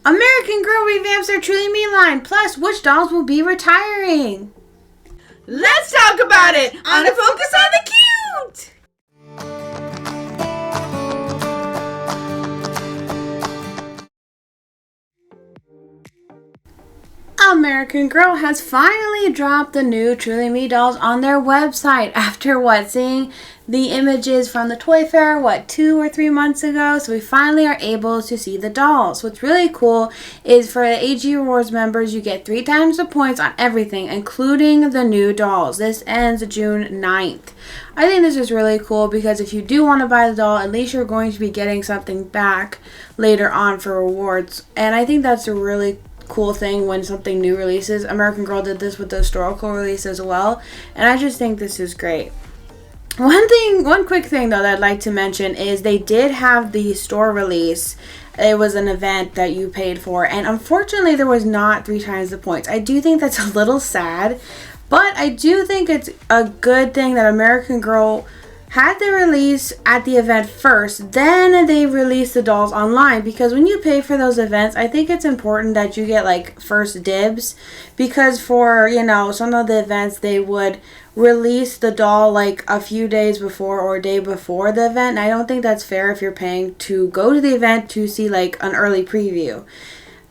American Girl revamps their Truly Me line. Plus, which dolls will be retiring? Let's talk about it on a Focus on the Cute! American Girl has finally dropped the new Truly Me dolls on their website after seeing the images from the toy fair 2 or 3 months ago. So we finally are able to see the dolls. What's really cool is for the AG Rewards members, you get 3 times the points on everything, including the new dolls. This ends June 9th. I think this is really cool because if you do want to buy the doll, at least you're going to be getting something back later on for rewards. And I think that's a really cool thing when something new releases. American Girl did this with the historical release as well, and I just think this is great. One quick thing though that I'd like to mention is they did have the store release. It was an event that you paid for, and unfortunately there was not 3 times the points. I do think that's a little sad, but I do think it's a good thing that American Girl had the release at the event first, then they released the dolls online, because when you pay for those events, I think it's important that you get first dibs, because for some of the events they would release the doll a few days before or a day before the event, and I don't think that's fair if you're paying to go to the event to see an early preview.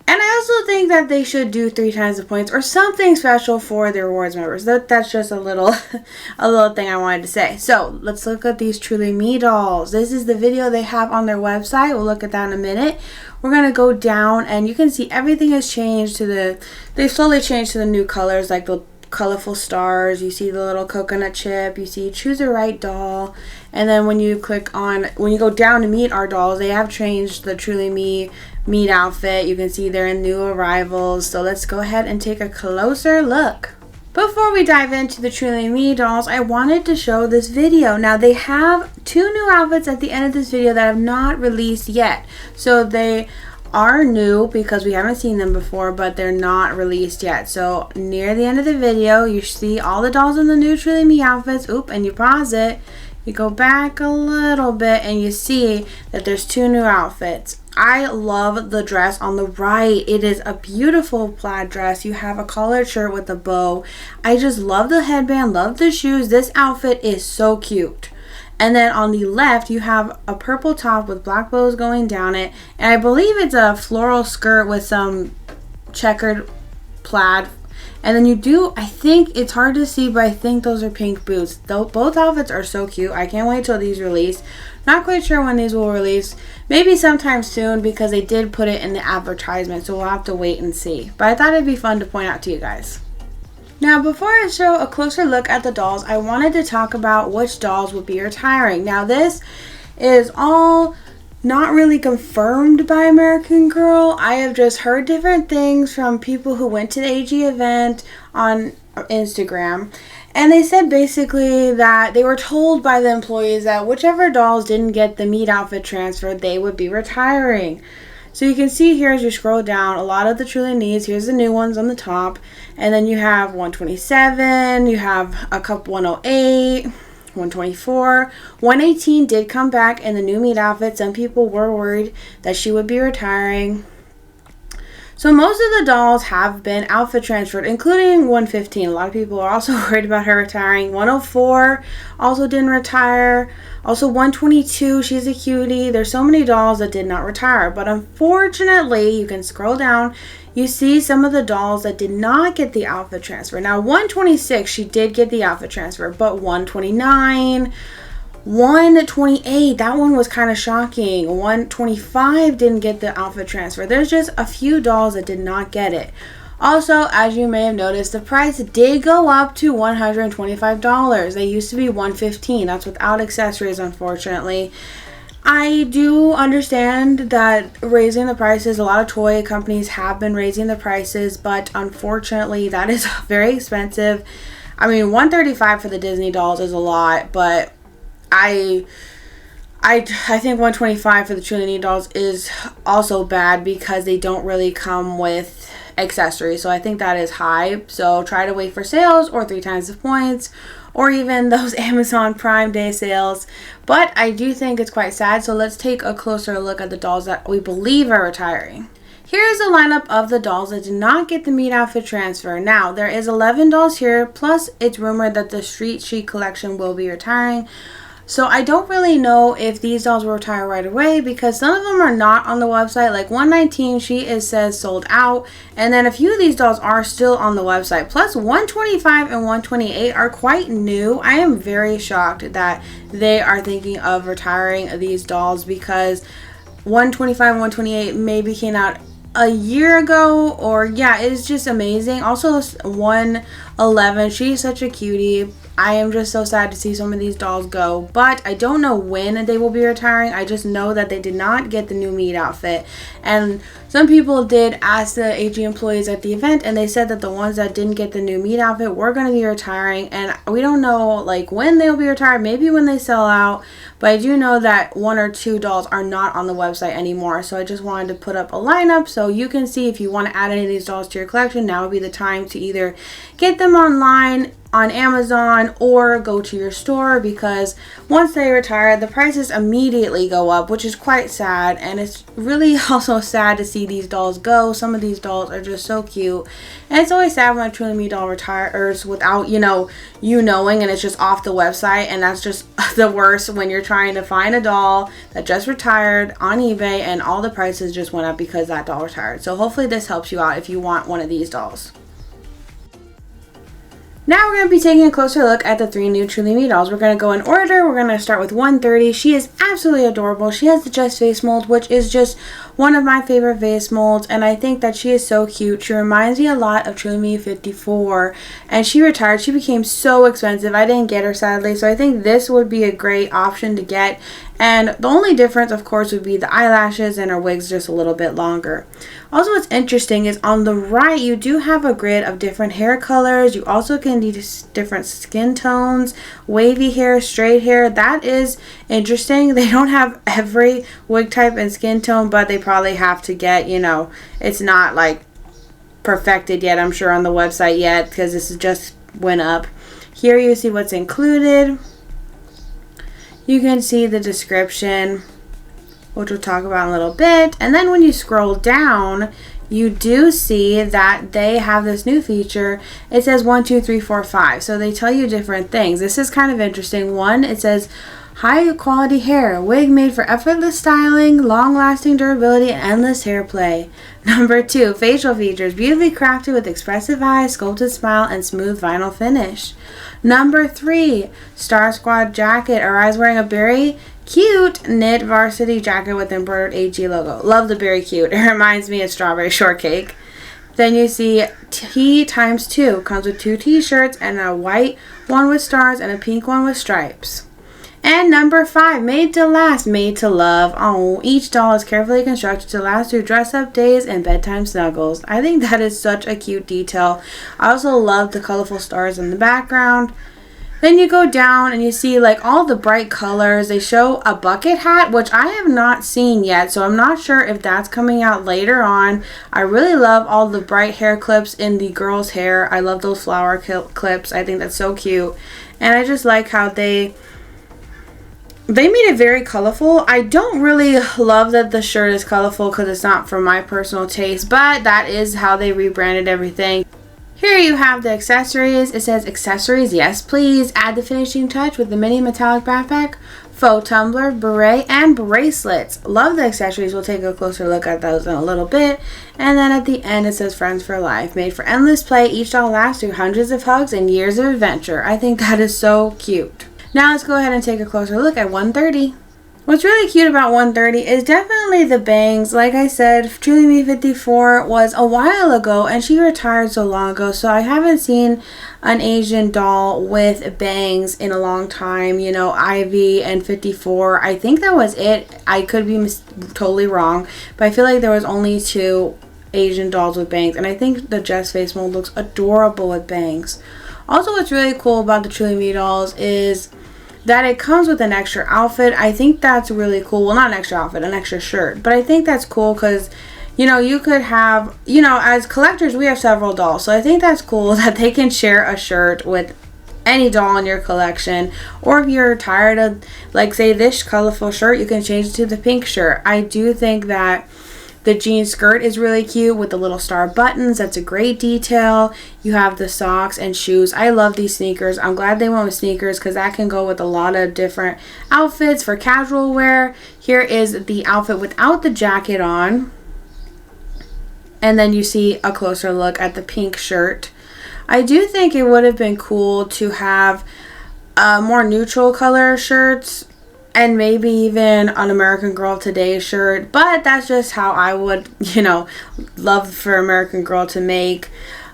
And I also think that they should do 3 times the points or something special for the rewards members. That's just a little thing I wanted to say. So let's look at these Truly Me dolls. This is the video they have on their website. We'll look at that in a minute. We're going to go down and you can see everything has changed they slowly changed to the new colors, like the colorful stars. You see the little coconut chip. You see choose a right doll. And then when you go down to meet our dolls, they have changed the Truly Me meet outfit. You can see they're in new arrivals. So let's go ahead and take a closer look. Before we dive into the Truly Me dolls, I wanted to show this video. Now they have 2 new outfits at the end of this video that have not released yet. So they are new because we haven't seen them before, but they're not released yet. So near the end of the video, you see all the dolls in the new Truly Me outfits. And you pause it. You go back a little bit and you see that there's 2 new outfits. I love the dress on the right. It is a beautiful plaid dress. You have a collared shirt with a bow. I just love the headband, love the shoes. This outfit is so cute. And then on the left, you have a purple top with black bows going down it. And I believe it's a floral skirt with some checkered plaid. And then I think it's hard to see, but I think those are pink boots. Both outfits are so cute. I can't wait till these release. Not quite sure when these will release. Maybe sometime soon because they did put it in the advertisement. So we'll have to wait and see. But I thought it'd be fun to point out to you guys. Now, before I show a closer look at the dolls, I wanted to talk about which dolls will be retiring. Now, this is all not really confirmed by American Girl. I have just heard different things from people who went to the AG event on Instagram. And they said basically that they were told by the employees that whichever dolls didn't get the meet outfit transfer, they would be retiring. So you can see here as you scroll down, a lot of the Truly Needs. Here's the new ones on the top. And then you have 127, you have a couple 108, 124. 118 did come back in the new meet outfit. Some people were worried that she would be retiring. So most of the dolls have been outfit transferred, including 115. A lot of people are also worried about her retiring. 104 also didn't retire. Also 122, she's a cutie. There's so many dolls that did not retire. But unfortunately, you can scroll down. You see some of the dolls that did not get the outfit transfer. Now 126, she did get the outfit transfer. But 129... 128, that one was kind of shocking. 125 didn't get the outfit transfer. There's just a few dolls that did not get it. Also, as you may have noticed, the price did go up to $125. They used to be $115. That's without accessories, unfortunately. I do understand that raising the prices, a lot of toy companies have been raising the prices, but unfortunately that is very expensive. I mean, $135 for the Disney dolls is a lot, but I think $125 for the Truly Me dolls is also bad because they don't really come with accessories. So I think that is high. So try to wait for sales or 3 times the points or even those Amazon Prime Day sales. But I do think it's quite sad. So let's take a closer look at the dolls that we believe are retiring. Here's a lineup of the dolls that did not get the meat outfit transfer. Now, there is 11 dolls here, plus it's rumored that the Street Chic collection will be retiring. So I don't really know if these dolls will retire right away because some of them are not on the website. Like 119, says sold out. And then a few of these dolls are still on the website. Plus 125 and 128 are quite new. I am very shocked that they are thinking of retiring these dolls because 125 and 128 maybe came out a year ago, or yeah, it's just amazing. Also 111, she's such a cutie. I am just so sad to see some of these dolls go, but I don't know when they will be retiring. I just know that they did not get the new meat outfit, and some people did ask the AG employees at the event, and they said that the ones that didn't get the new meat outfit were going to be retiring, and we don't know like when they'll be retired, maybe when they sell out, but I do know that 1 or 2 dolls are not on the website anymore. So I just wanted to put up a lineup so you can see if you want to add any of these dolls to your collection. Now would be the time to either get them online on Amazon or go to your store, because once they retire the prices immediately go up, which is quite sad. And it's really also sad to see these dolls go. Some of these dolls are just so cute, and it's always sad when a Truly Me doll retires without you knowing, and it's just off the website. And that's just the worst when you're trying to find a doll that just retired on eBay and all the prices just went up because that doll retired. So hopefully this helps you out if you want one of these dolls. Now we're going to be taking a closer look at the 3 new Truly Me dolls. We're going to go in order. We're going to start with 130. She is absolutely adorable. She has the Just Face mold, which is just one of my favorite vase molds, and I think that she is so cute. She reminds me a lot of Truly Me 54, and she retired. She became so expensive. I didn't get her, sadly, so I think this would be a great option to get. And the only difference, of course, would be the eyelashes and her wig's just a little bit longer. Also, what's interesting is on the right, you do have a grid of different hair colors. You also can do different skin tones, wavy hair, straight hair. That is interesting. They don't have every wig type and skin tone, but they probably have to get, it's not like perfected yet, I'm sure, on the website yet, because this is just went up. Here you see what's included. You can see the description, which we'll talk about in a little bit. And then when you scroll down, you do see that they have this new feature. It says 1, 2, 3, 4, 5. So they tell you different things. This is kind of interesting. 1, it says high quality hair, wig made for effortless styling, long lasting durability, and endless hair play. Number 2, facial features, beautifully crafted with expressive eyes, sculpted smile, and smooth vinyl finish. Number 3, Star Squad jacket, arrives wearing a very cute knit varsity jacket with embroidered AG logo. Love the very cute. It reminds me of strawberry shortcake. Then you see T times 2, comes with 2 t-shirts and a white one with stars and a pink one with stripes. And number 5, made to last, made to love. Oh, each doll is carefully constructed to last through dress-up days and bedtime snuggles. I think that is such a cute detail. I also love the colorful stars in the background. Then you go down and you see like all the bright colors. They show a bucket hat, which I have not seen yet, so I'm not sure if that's coming out later on. I really love all the bright hair clips in the girl's hair. I love those flower clips. I think that's so cute. And I just like how they made it very colorful. I don't really love that the shirt is colorful because it's not for my personal taste, but that is how they rebranded everything. Here you have the accessories. It says accessories, yes please. Add the finishing touch with the mini metallic backpack, faux tumbler, beret, and bracelets. Love the accessories. We'll take a closer look at those in a little bit. And then at the end it says friends for life. Made for endless play, each doll lasts through hundreds of hugs and years of adventure. I think that is so cute. Now let's go ahead and take a closer look at 130. What's really cute about 130 is definitely the bangs. Like I said, Truly Me 54 was a while ago and she retired so long ago, so I haven't seen an Asian doll with bangs in a long time. Ivy and 54, I think that was it. I could be totally wrong, but I feel like there was only 2 Asian dolls with bangs, and I think the Just Face mold looks adorable with bangs. Also, what's really cool about the Truly Me dolls is that it comes with an extra outfit. I think that's really cool. Well, not an extra outfit, an extra shirt. But I think that's cool because, you could have, as collectors, we have several dolls. So I think that's cool that they can share a shirt with any doll in your collection. Or if you're tired of, like, say, this colorful shirt, you can change it to the pink shirt. I do think that The jean skirt is really cute with the little star buttons. That's a great detail. You have the socks and shoes. I love these sneakers. I'm glad they went with sneakers because that can go with a lot of different outfits for casual wear. Here is the outfit without the jacket on. And then you see a closer look at the pink shirt. I do think it would have been cool to have more neutral color shirts and maybe even an American Girl Today shirt, but that's just how I would, love for American Girl to make,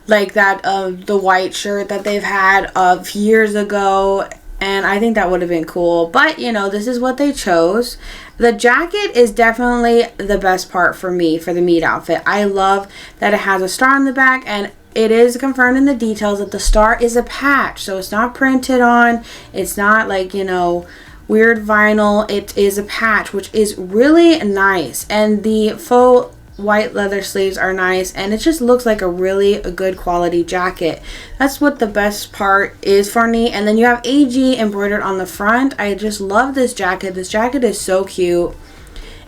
like that the white shirt that they've had of years ago, and I think that would have been cool. But this is what they chose. The jacket is definitely the best part for me for the meet outfit. I love that it has a star on the back, and it is confirmed in the details that the star is a patch, so it's not printed on. It's not like weird vinyl. It is a patch, which is really nice, and the faux white leather sleeves are nice, and it just looks like a good quality jacket. That's what the best part is for me. And then you have AG embroidered on the front. I just love this jacket. This jacket is so cute.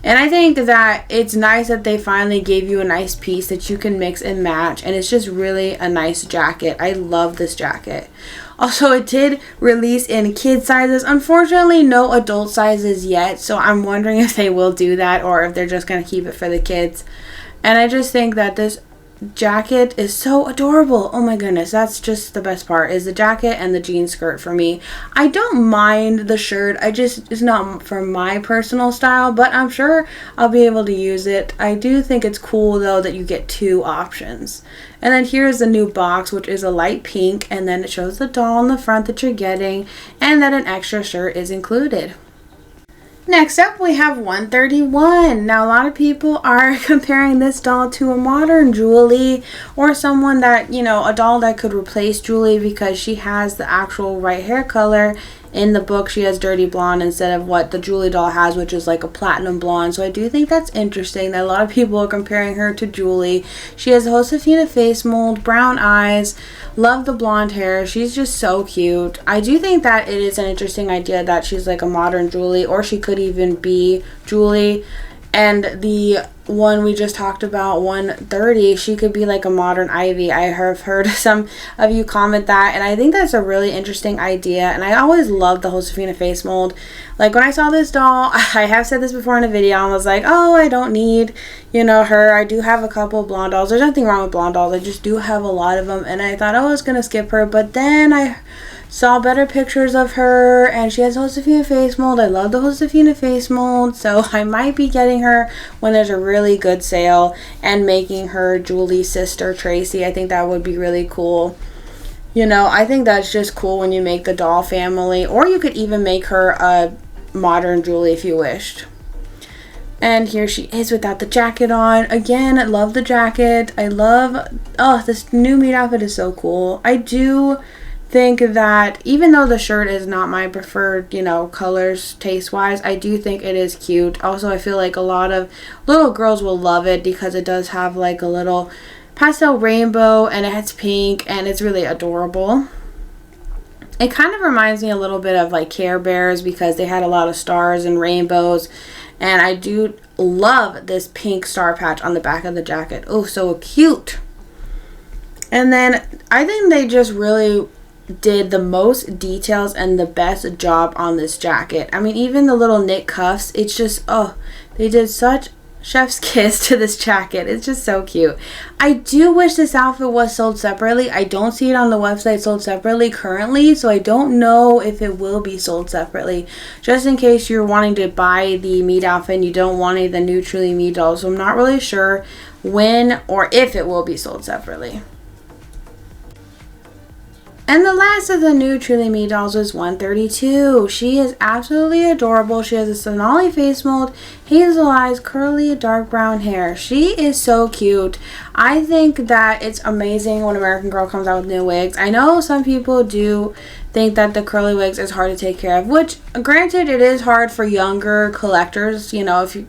And I think that it's nice that they finally gave you a nice piece that you can mix and match. And it's just really a nice jacket. I love this jacket. Also, it did release in kid sizes. Unfortunately, no adult sizes yet. So I'm wondering if they will do that or if they're just going to keep it for the kids. And I just think that this jacket is so adorable. Oh my goodness, that's just the best part, is the jacket and the jean skirt for me. I don't mind the shirt. It's not for my personal style, but I'm sure I'll be able to use it. I do think it's cool though that you get two options. And then here's the new box, which is a light pink, and then it shows the doll on the front that you're getting, and that an extra shirt is included. Next up, we have 131. Now, a lot of people are comparing this doll to a modern Julie, or someone that, a doll that could replace Julie, because she has the actual right hair color. In the book, she has dirty blonde instead of what the Julie doll has, which is like a platinum blonde. So I do think that's interesting that a lot of people are comparing her to Julie. She has a Josefina face mold, brown eyes, love the blonde hair. She's just so cute. I do think that it is an interesting idea that she's like a modern Julie, or she could even be Julie. And the one we just talked about, 130, she could be like a modern Ivy. I have heard some of you comment that, and I think that's a really interesting idea. And I always loved the Josefina face mold. Like when I saw this doll, I have said this before in a video, I was like, oh, I don't need, her. I do have a couple blonde dolls. There's nothing wrong with blonde dolls. I just do have a lot of them, and I thought I was gonna skip her, but then I saw better pictures of her, and she has Josefina face mold. I love the Josefina face mold, so I might be getting her when there's a really good sale and making her Julie's sister Tracy. I think that would be really cool. I think that's just cool when you make the doll family, or you could even make her a modern Julie if you wished. And here she is without the jacket on. Again, I love the jacket. I love, this new meat outfit is so cool. I do think that even though the shirt is not my preferred, colors taste wise, I do think it is cute. Also, I feel like a lot of little girls will love it because it does have like a little pastel rainbow, and it has pink, and it's really adorable. It kind of reminds me a little bit of like Care Bears because they had a lot of stars and rainbows, and I do love this pink star patch on the back of the jacket. Oh, so cute. And then I think they just really did the most details and the best job on this jacket. I mean, even the little knit cuffs, it's just, they did such chef's kiss to this jacket. It's just so cute. I do wish this outfit was sold separately. I don't see it on the website sold separately currently, so I don't know if it will be sold separately, just in case you're wanting to buy the meat outfit and you don't want any of the new Truly Me dolls. So I'm not really sure when or if it will be sold separately. And the last of the new Truly Me dolls is 132. She is absolutely adorable. She has a Sonali face mold, hazel eyes, curly dark brown hair. She is so cute. I think that it's amazing when American Girl comes out with new wigs. I know some people do think that the curly wigs is hard to take care of, which granted it is hard for younger collectors,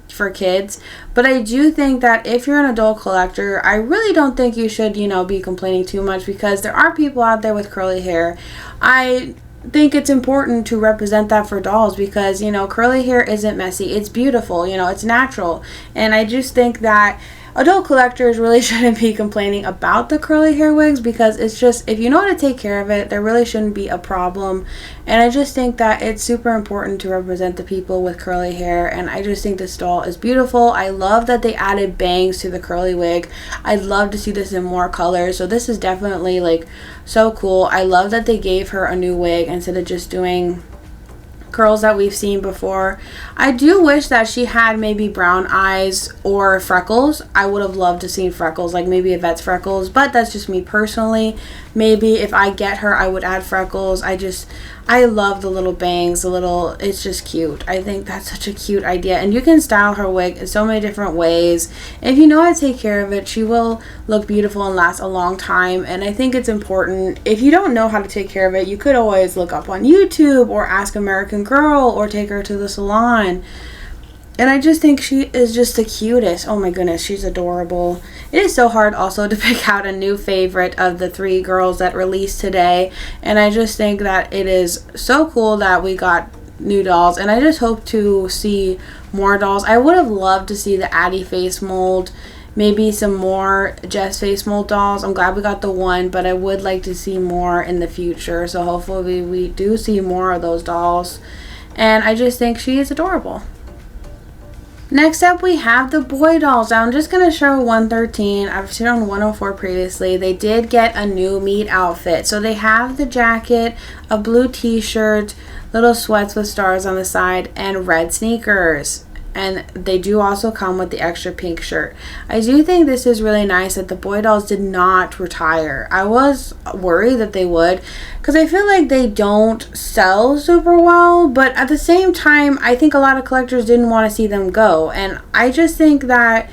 for kids, but I do think that if you're an adult collector, I really don't think you should, be complaining too much, because there are people out there with curly hair. I think it's important to represent that for dolls because, you know, curly hair isn't messy. It's beautiful, you know, it's natural. And I just think that adult collectors really shouldn't be complaining about the curly hair wigs because it's just, if you know how to take care of it, there really shouldn't be a problem. And I just think that it's super important to represent the people with curly hair, and I just think this doll is beautiful. I love that they added bangs to the curly wig. I'd love to see this in more colors, so this is definitely like so cool. I love that they gave her a new wig instead of just doing curls that we've seen before. I do wish that she had maybe brown eyes or freckles. I would have loved to see freckles, like maybe Yvette's freckles, but that's just me personally. Maybe if I get her, I would add freckles. I love the little bangs, it's just cute. I think that's such a cute idea, and you can style her wig in so many different ways. If you know how to take care of it, she will look beautiful and last a long time. And I think it's important, if you don't know how to take care of it, you could always look up on YouTube or ask American Girl or take her to the salon. And I just think she is just the cutest. Oh my goodness, she's adorable. It is so hard also to pick out a new favorite of the 3 girls that released today. And I just think that it is so cool that we got new dolls. And I just hope to see more dolls. I would have loved to see the Addie face mold. Maybe some more Jess face mold dolls. I'm glad we got the one, but I would like to see more in the future. So hopefully we do see more of those dolls. And I just think she is adorable. Next up, we have the boy dolls. Now, I'm just going to show 113. I've shown 104 previously. They did get a new meat outfit. So they have the jacket, a blue t-shirt, little sweats with stars on the side, and red sneakers. And they do also come with the extra pink shirt. I do think this is really nice that the boy dolls did not retire. I was worried that they would because I feel like they don't sell super well, but at the same time I think a lot of collectors didn't want to see them go, and I just think that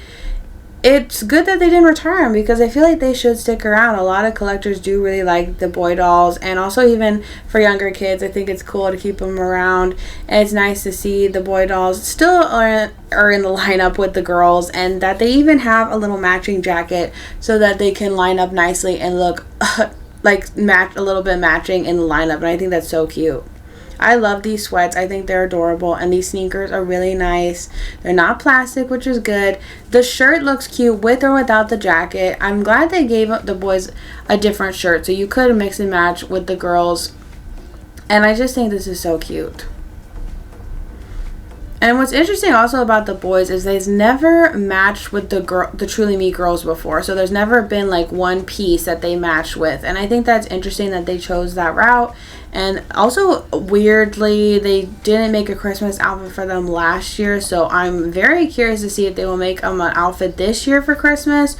it's good that they didn't retire them because I feel like they should stick around. A lot of collectors do really like the boy dolls, and also even for younger kids, I think it's cool to keep them around. And it's nice to see the boy dolls still are in the lineup with the girls, and that they even have a little matching jacket so that they can line up nicely and look like match a little bit matching in the lineup. And I think that's so cute. I love these sweats. I think they're adorable, and these sneakers are really nice. They're not plastic, which is good. The shirt looks cute with or without the jacket. I'm glad they gave the boys a different shirt so you could mix and match with the girls, and I just think this is so cute. And what's interesting also about the boys is they've never matched with the Truly Me girls before. So there's never been like one piece that they match with. And I think that's interesting that they chose that route. And also, weirdly, they didn't make a Christmas outfit for them last year. So I'm very curious to see if they will make them an outfit this year for Christmas.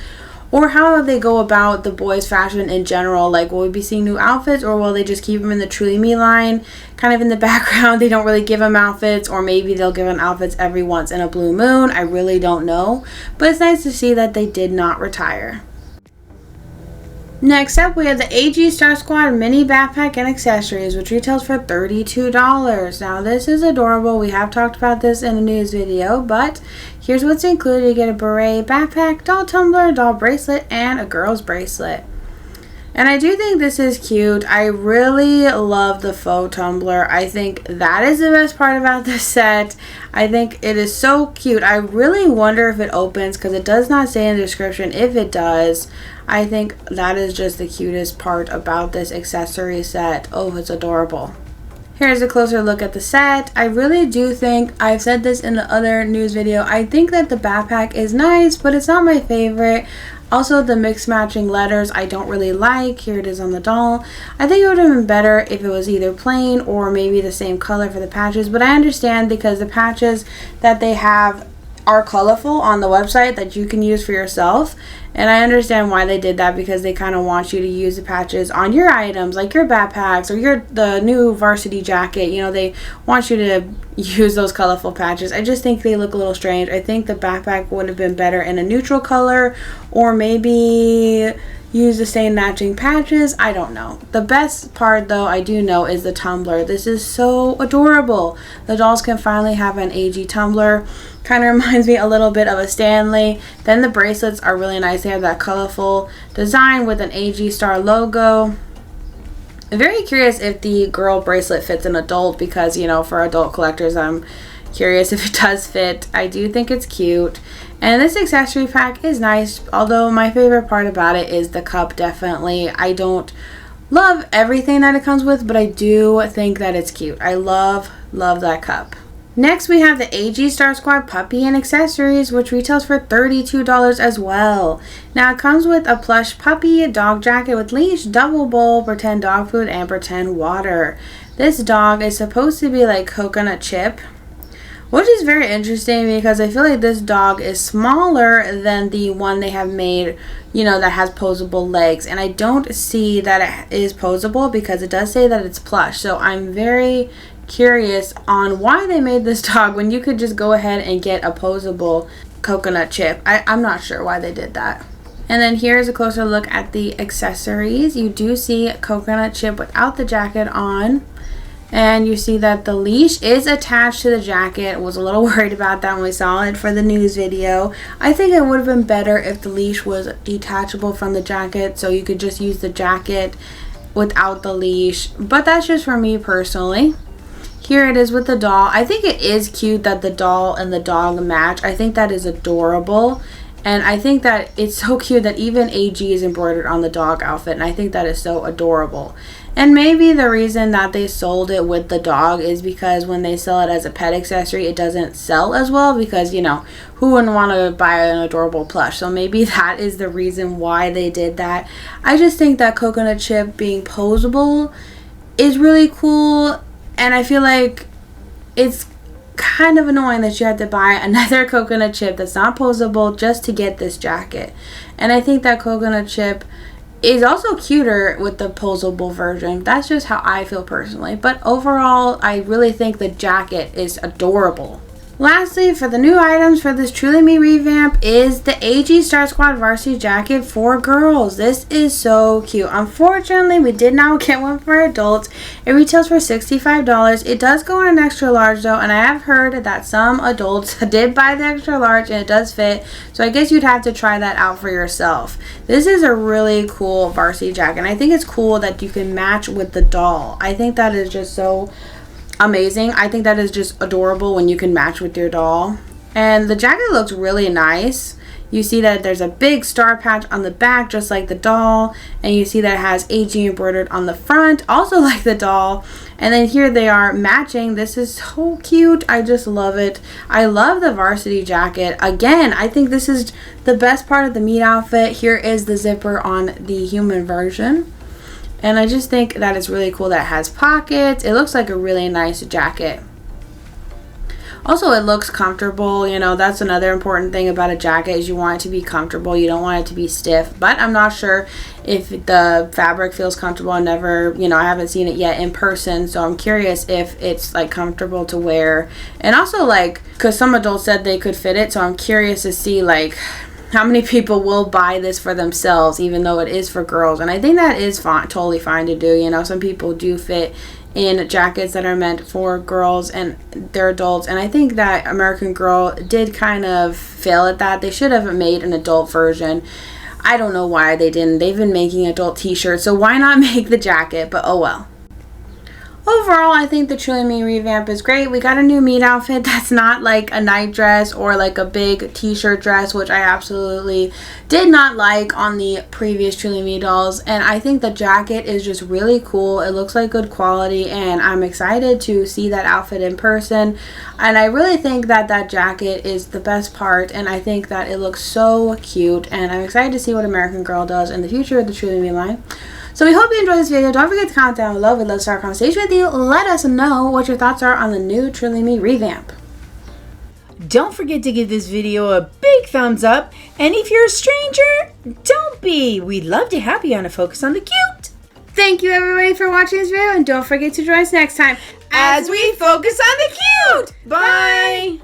Or how they go about the boys' fashion in general. Like, will we be seeing new outfits, or will they just keep them in the Truly Me line? Kind of in the background, they don't really give them outfits, or maybe they'll give them outfits every once in a blue moon. I really don't know. But it's nice to see that they did not retire. Next up, we have the AG Star Squad mini backpack and accessories, which retails for $32. Now, this is adorable. We have talked about this in a news video, but here's what's included. You get a beret, backpack, doll tumbler, doll bracelet, and a girl's bracelet. And I do think this is cute. I really love the faux tumbler. I think that is the best part about this set. I think it is so cute. I really wonder if it opens because it does not say in the description if it does. I think that is just the cutest part about this accessory set. Oh, it's adorable. Here's a closer look at the set. I really do think, I've said this in the other news video, I think that the backpack is nice, but it's not my favorite. Also, the mixed matching letters I don't really like. Here it is on the doll. I think it would have been better if it was either plain or maybe the same color for the patches, but I understand because the patches that they have are colorful on the website that you can use for yourself, and I understand why they did that because they kind of want you to use the patches on your items like your backpacks or the new varsity jacket. You know, they want you to use those colorful patches. I just think they look a little strange. I think the backpack would have been better in a neutral color, or maybe use the same matching patches. I don't know. The best part though I do know is the tumbler. This is so adorable. The dolls can finally have an AG tumbler. Kind of reminds me a little bit of a Stanley. Then the bracelets are really nice. They have that colorful design with an AG Star logo. I'm very curious if the girl bracelet fits an adult because, you know, for adult collectors, I'm curious if it does fit. I do think it's cute. And this accessory pack is nice, although my favorite part about it is the cup, definitely. I don't love everything that it comes with, but I do think that it's cute. I love that cup. Next, we have the AG Star Squad Puppy and Accessories, which retails for $32 as well. Now, it comes with a plush puppy, dog jacket with leash, double bowl, pretend dog food, and pretend water. This dog is supposed to be like coconut chip, which is very interesting because I feel like this dog is smaller than the one they have made, you know, that has posable legs. And I don't see that it is posable because it does say that it's plush. So I'm very curious on why they made this dog when you could just go ahead and get a posable coconut chip. I'm not sure why they did that. And then here's a closer look at the accessories. You do see coconut chip without the jacket on. And you see that the leash is attached to the jacket. Was a little worried about that when we saw it for the news video. I think it would have been better if the leash was detachable from the jacket so you could just use the jacket without the leash. But that's just for me personally. Here it is with the doll. I think it is cute that the doll and the dog match. I think that is adorable. And I think that it's so cute that even AG is embroidered on the dog outfit. And I think that is so adorable. And maybe the reason that they sold it with the dog is because when they sell it as a pet accessory, it doesn't sell as well because, you know, who wouldn't want to buy an adorable plush? So maybe that is the reason why they did that. I just think that coconut chip being posable is really cool. And I feel like it's kind of annoying that you have to buy another coconut chip that's not posable just to get this jacket. And I think that coconut chip is also cuter with the posable version. That's just how I feel personally. But overall, I really think the jacket is adorable. Lastly, for the new items for this Truly Me revamp is the AG Star Squad varsity jacket for girls. This is so cute. Unfortunately, we did not get one for adults. It retails for $65. It does go in an extra large though, and I have heard that some adults did buy the extra large and it does fit. So I guess you'd have to try that out for yourself. This is a really cool varsity jacket, and I think it's cool that you can match with the doll. I think that is just so amazing. I think that is just adorable when you can match with your doll. And the jacket looks really nice. You see that there's a big star patch on the back just like the doll, and you see that it has AG embroidered on the front also like the doll. And then here they are matching. This is so cute. I just love it. I love the varsity jacket. Again, I think this is the best part of the meat outfit. Here is the zipper on the human version. And I just think that it's really cool that it has pockets. It looks like a really nice jacket. Also, it looks comfortable. You know, that's another important thing about a jacket is you want it to be comfortable. You don't want it to be stiff. But I'm not sure if the fabric feels comfortable. I never, you know, I haven't seen it yet in person. So I'm curious if it's like comfortable to wear. And also like, because some adults said they could fit it. So I'm curious to see like how many people will buy this for themselves, even though it is for girls. And I think that is fine, totally fine to do. You know, some people do fit in jackets that are meant for girls and they're adults. And I think that American Girl did kind of fail at that. They should have made an adult version. I don't know why they didn't. They've been making adult t-shirts, so why not make the jacket? But oh well. Overall, I think the Truly Me revamp is great. We got a new meat outfit that's not like a night dress or like a big t-shirt dress, which I absolutely did not like on the previous Truly Me dolls. And I think the jacket is just really cool. It looks like good quality, and I'm excited to see that outfit in person. And I really think that that jacket is the best part, and I think that it looks so cute. And I'm excited to see what American Girl does in the future with the Truly Me line. So we hope you enjoyed this video. Don't forget to comment down below. We'd love to start a conversation with you. Let us know what your thoughts are on the new Truly Me revamp. Don't forget to give this video a big thumbs up. And if you're a stranger, don't be. We'd love to have you on a Focus on the Cute. Thank you everybody for watching this video, and don't forget to join us next time as we focus on the cute. Bye.